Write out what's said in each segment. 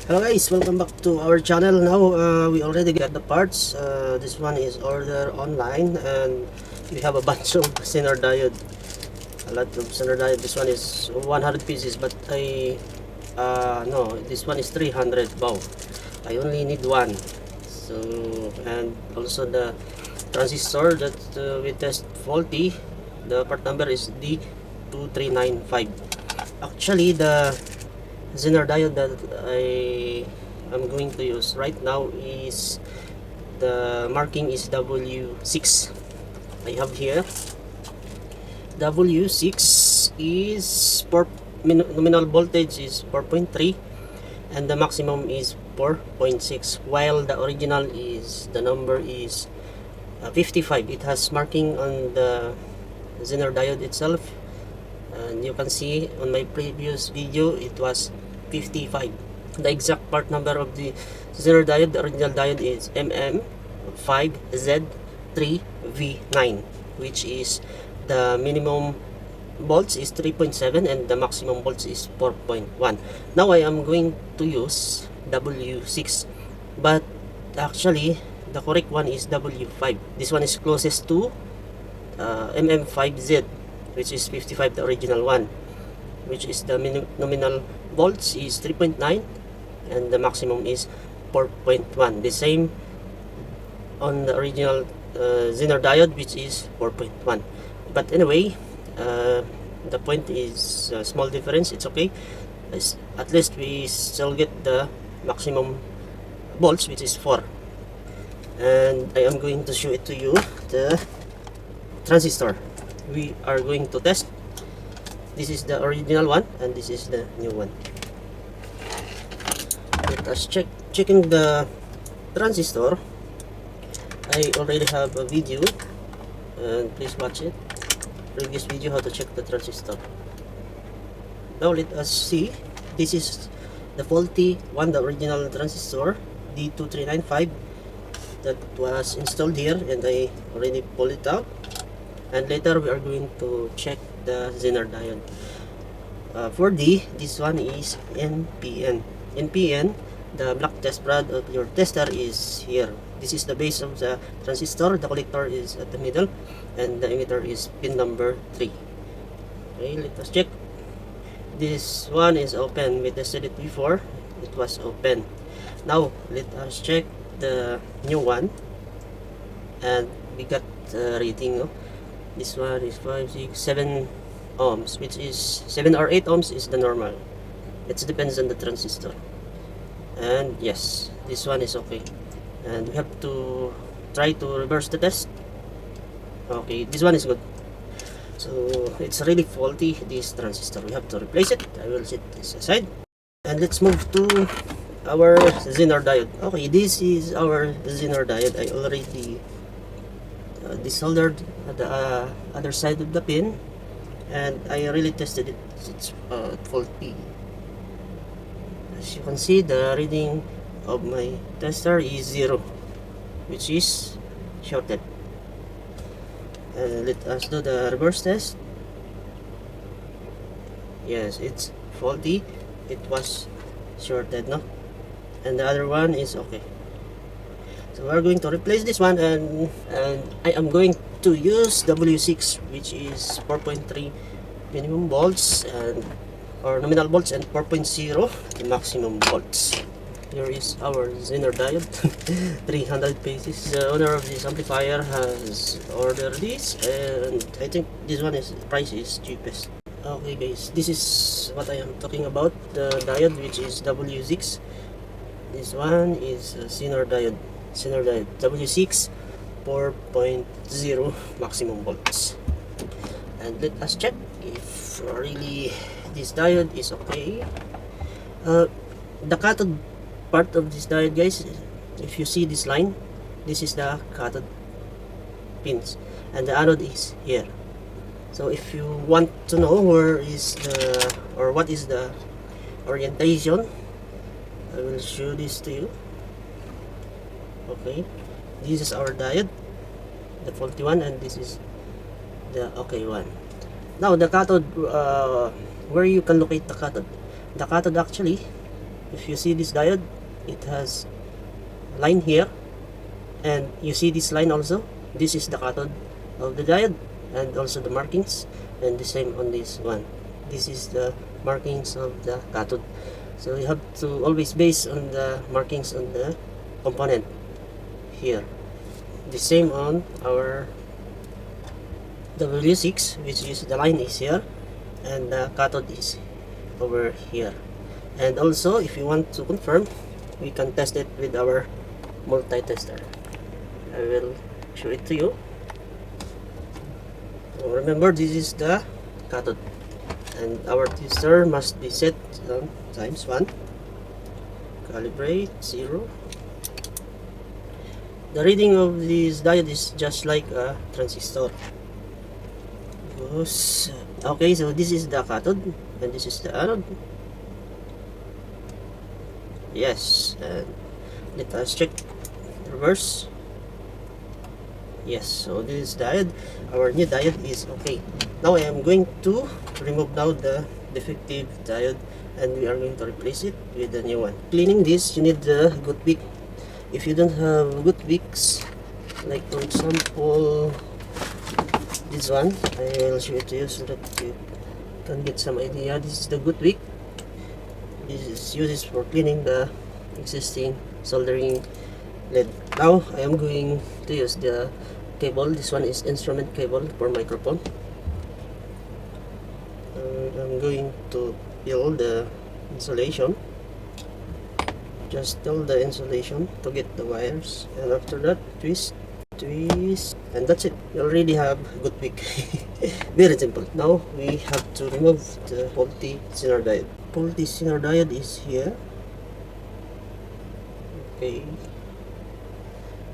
Hello guys, welcome back to our channel. Now we already got the parts. This one is ordered online and we have a bunch of Zener diode, a lot of Zener diode. This one is 100 pieces, but no, this one is 300. Wow, I only need one. So, and also the transistor that we test faulty, the part number is D1200M. Actually, the Zener diode that I am going to use right now is, the marking is W6. I have here W6 is nominal voltage is 4.3 and the maximum is 4.6, while the original is, the number is 55. It has marking on the Zener diode itself, and you can see on my previous video it was 55. The exact part number of the Zener diode, the original diode, is MM5Z3V9, which is the minimum volts is 3.7 and the maximum volts is 4.1. Now I am going to use W6, but actually the correct one is W5. This one is closest to MM5Z, which is 55, the original one, which is the nominal volts is 3.9 and the maximum is 4.1. The same on the original Zener diode, which is 4.1. But anyway, the point is a small difference. It's okay. At least we still get the maximum volts, which is 4. And I am going to show it to you, the transistor we are going to test. This is the original one and this is the new one. Let us checking the transistor. I already have a video and please watch it, previous video, how to check the transistor. Now let us see. This is the faulty one, the original transistor D2395 that was installed here, and I already pulled it out. And later we are going to check the Zener diode. For this one is NPN. NPN, the black test rod of your tester is here. This is the base of the transistor. The collector is at the middle and the emitter is pin number 3. Okay, let us check. This one is open. We tested it before. It was open. Now let us check the new one, and we got reading. This one is 5, 6, 7 ohms, which is 7 or 8 ohms is the normal. It depends on the transistor. And yes, this one is okay. And we have to try to reverse the test. Okay, this one is good. So it's really faulty, this transistor. We have to replace it. I will set this aside. And let's move to our Zener diode. Okay, this is our Zener diode. I already desoldered at the other side of the pin, and I really tested it. It's faulty. As you can see, the reading of my tester is 0, which is shorted. Let us do the reverse test. Yes, it's faulty. It was shorted, no? And the other one is okay. So we're going to replace this one, and I am going to use W6, which is 4.3 minimum volts and or nominal volts, and 4.0 the maximum volts. Here is our Zener diode, 300 pieces. The owner of this amplifier has ordered this, and I think this one is price is cheapest. Okay guys, this is what I am talking about, the diode, which is W6. This one is Zener diode. Zener diode W6 4.0 maximum volts. And let us check if really this diode is okay. The cathode part of this diode, guys, if you see this line, this is the cathode pins and the anode is here. So if you want to know where is the, or what is the orientation, I will show this to you. Okay, this is our diode, the faulty one, and this is the okay one. Now the cathode, where you can locate the cathode. The cathode actually if you see this diode, it has a line here, and you see this line also. This is the cathode of the diode, and also the markings, and the same on this one. This is the markings of the cathode. So you have to always base on the markings on the component here. The same on our W6, which is the line is here, and the cathode is over here. And also, if you want to confirm, we can test it with our multi-tester. I will show it to you. So remember, this is the cathode, and our tester must be set on times 1, calibrate 0. The reading of this diode is just like a transistor. Okay, so this is the cathode and this is the anode. Yes, and let us check reverse. Yes, so this is diode. Our new diode is okay. Now I am going to remove now the defective diode, and we are going to replace it with a new one. Cleaning this, you need the good wick. If you don't have good wicks, like for example this one, I will show it to you so that you can get some idea. This is the good wick. This is used for cleaning the existing soldering lead. Now I am going to use the cable. This one is instrument cable for microphone. I'm going to peel the insulation. Just peel the insulation to get the wires, and after that twist, and that's it. You already have good wick. Very simple. Now we have to remove the faulty Zener diode. Faulty Zener diode is here. Okay,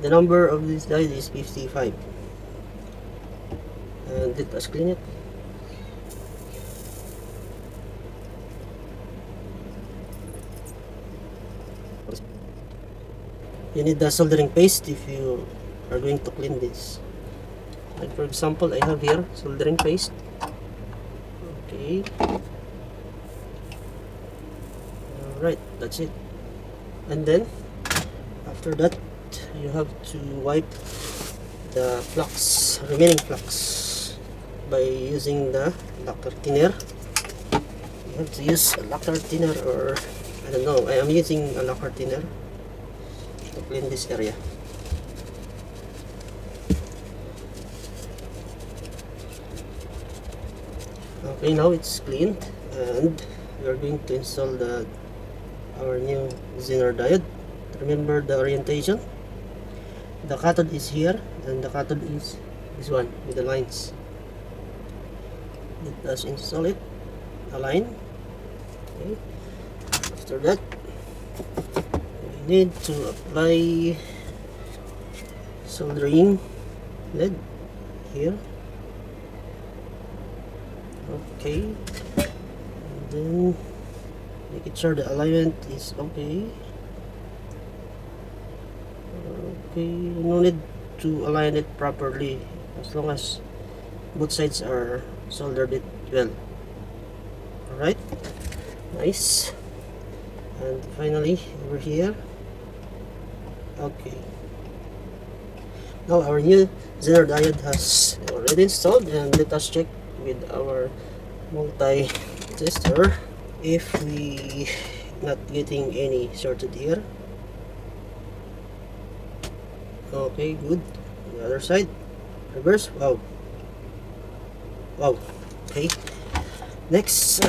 the number of this diode is 55, and let us clean it. You need the soldering paste if you are going to clean this. Like for example, I have here soldering paste. Okay, alright, that's it. And then after that, you have to wipe the flux, remaining flux, by using the lacquer thinner. You have to use a lacquer thinner, or I don't know, I am using a lacquer thinner to clean this area. Okay, now it's cleaned, and we are going to install our new Zener diode. Remember the orientation. The cathode is here, and the cathode is this one with the lines. Let us install it, align. Okay. After that, we need to apply soldering lead here. Okay, and then make sure the alignment is okay. Okay, no need to align it properly as long as both sides are soldered it well. Alright, nice. And finally over here. Okay, now our new Zener diode has already installed, and let us check with our multi-tester if we not getting any shorted here. Okay, good. The other side, reverse. Wow. Okay, next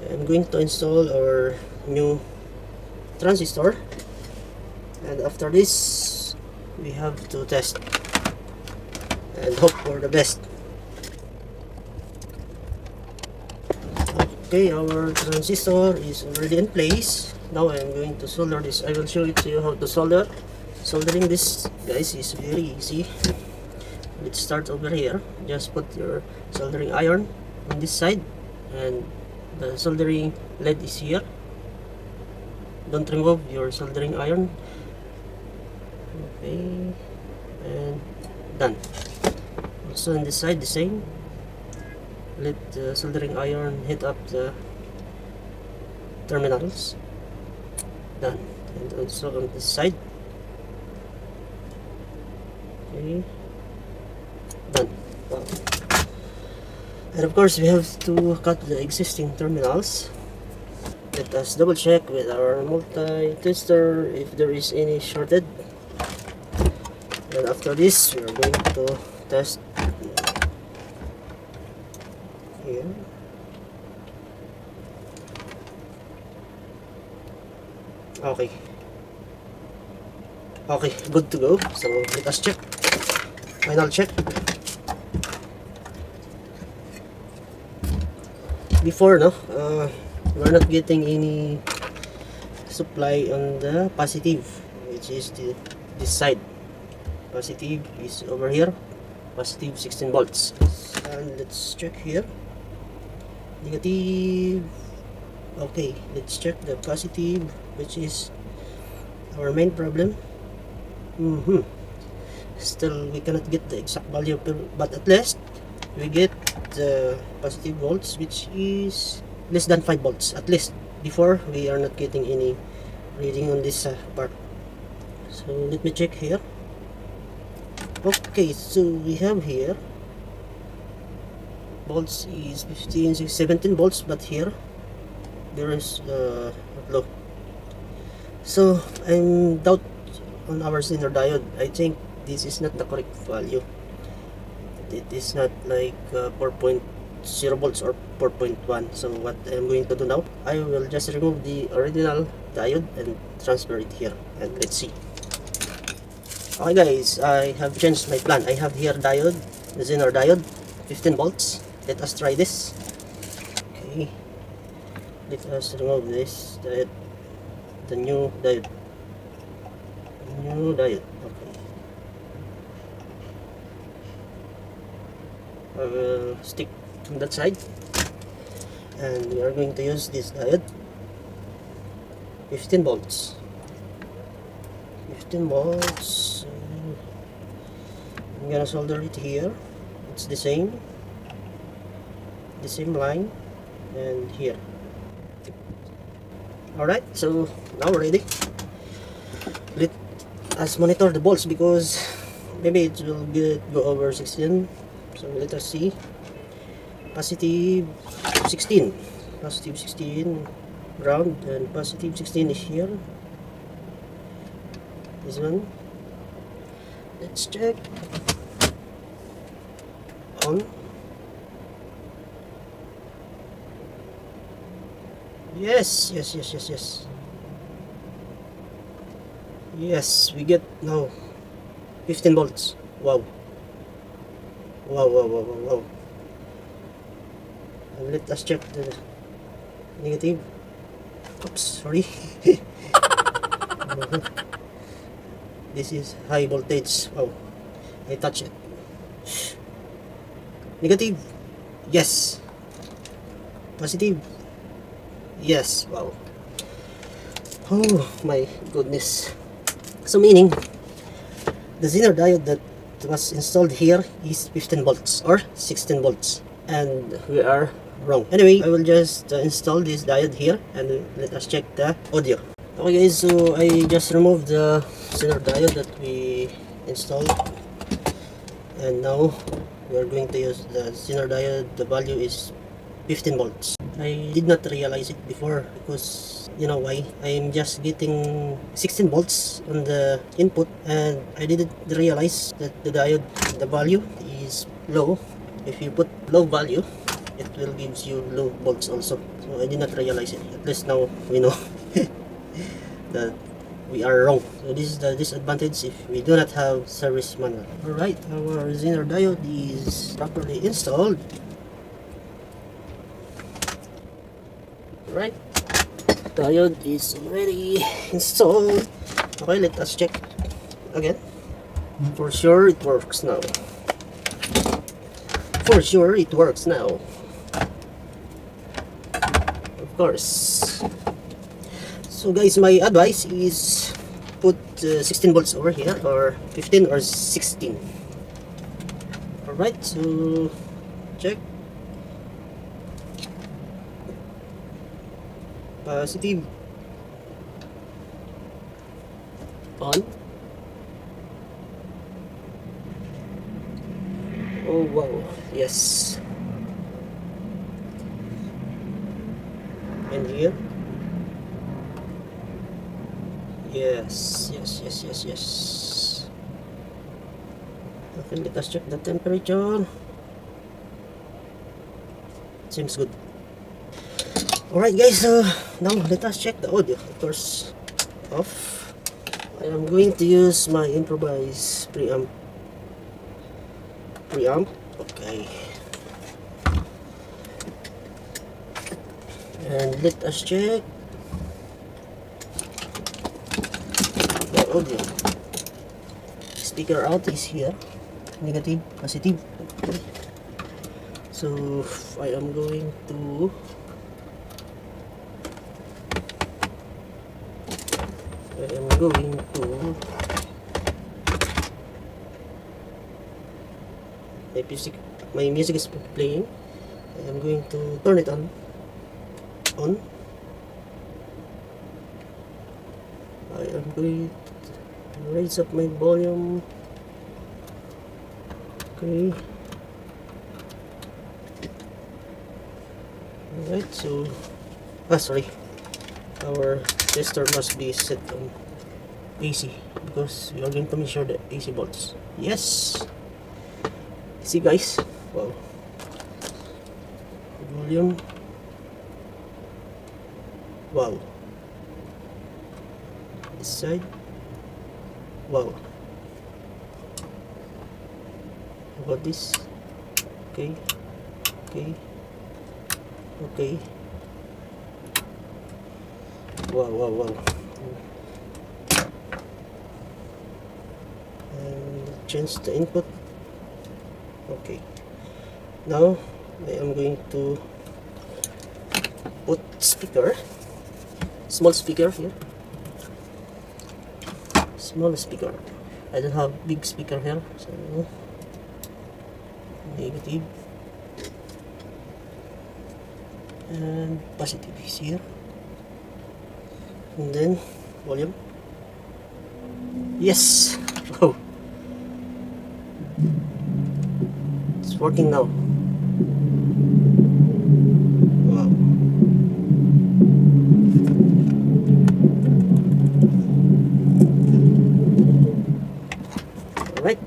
I'm going to install our new transistor, and after this we have to test and hope for the best. Okay, our transistor is already in place. Now I am going to solder this. I will show it to you how to solder. Soldering this, guys, is very easy. Let's start over here. Just put your soldering iron on this side, and the soldering lead is here. Don't remove your soldering iron. Okay, and done. Also on this side, the same. Let the soldering iron hit up the terminals. done. And also on this side. Okay, done. Wow. And of course we have to cut the existing terminals. Let us double check with our multi-tester if there is any shorted. And after this, we are going to test here. Okay. Okay, good to go. So let us check. Final check. Before, no, we're not getting any supply on the positive, which is this side. Positive is over here. Positive 16 volts. And let's check here. Negative. Okay, let's check the positive, which is our main problem. Still we cannot get the exact value, but at least we get the positive volts, which is less than 5 volts at least. Before, we are not getting any reading on this part. So let me check here. Okay, so we have here volts is 15, 16, 17 volts, but here there is low. So I'm doubt on our Zener diode. I think this is not the correct value. It is not like 4.0 volts or 4.1. So what I'm going to do now, I will just remove the original diode and transfer it here, and let's see. Okay guys, I have changed my plan. I have here diode, the Zener diode, 15 volts. Let us try this. Okay, let us remove this diode, the new diode. Okay, I will stick on that side, and we are going to use this diode, 15 volts. 15 volts. I'm gonna solder it here. It's the same line, and here. Alright, so now we're ready. Let us monitor the volts, because maybe it will go over 16. So let us see. Positive 16, positive 16 ground, and positive 16 is here. This one. Let's check. On. Yes. Yes, we get now 15 volts. Wow. And let us check the negative. Oops, sorry. This is high voltage. Wow, I touch it. Negative. Yes. Positive. Yes. Wow. Oh my goodness. So meaning the Zener diode that was installed here is 15 volts or 16 volts, and we are wrong. Anyway, I will just install this diode here, and let us check the audio. Okay guys, so I just removed the Zener diode that we installed, and now we are going to use the Zener diode. The value is 15 volts. I did not realize it before, because you know why? I'm just getting 16 volts on the input, and I didn't realize that the diode, the value is low. If you put low value, it will give you low volts also. So I did not realize it. At least now we know that we are wrong. So this is the disadvantage if we do not have service manual. Alright, our Zener diode is properly installed. Right, diode is already installed. Okay, let us check again. For sure it works now. For sure it works now. Of course. So guys, my advice is put 16 volts over here, or 15 or 16. Alright, so check. Positive. On. Oh wow, yes. And here. Yes. Okay, let us check the temperature. Seems good. Alright guys, so now let us check the audio. Of course, off. I am going to use my improvised preamp. Okay. And let us check the audio. Speaker out is here. Negative, positive. Okay. So I am going to my music is playing. I am going to turn it on. I am going to raise up my volume. Okay. Alright, so sorry, our tester must be set on AC because we are going to measure the AC volts. Yes, see guys, wow, volume, wow, this side, wow, how about this? Okay. Wow. And change the input. Okay. Now I am going to put small speaker here. Small speaker. I don't have big speaker here, so negative. And positive is here, and then volume. Yes. Oh, it's working now. Wow. Alright,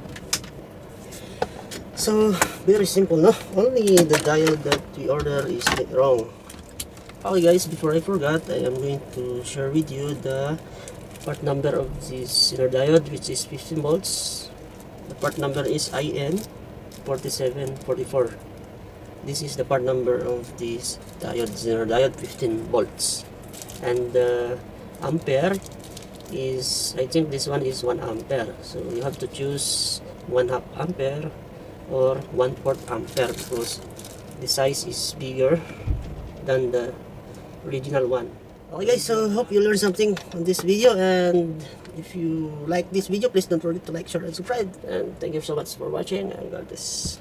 so very simple, no? Only the diode that we order is wrong. Okay guys, before I forgot, I am going to share with you the part number of this inner diode, which is 15 volts. The part number is IN4744. This is the part number of this diode, inner diode, 15 volts. And the ampere is, I think this one is 1 ampere. So you have to choose 1/2 ampere or 1/4 ampere because the size is bigger than the original one. Okay guys, so hope you learned something on this video, and if you like this video, please don't forget to like, share, and subscribe. And thank you so much for watching, and God bless.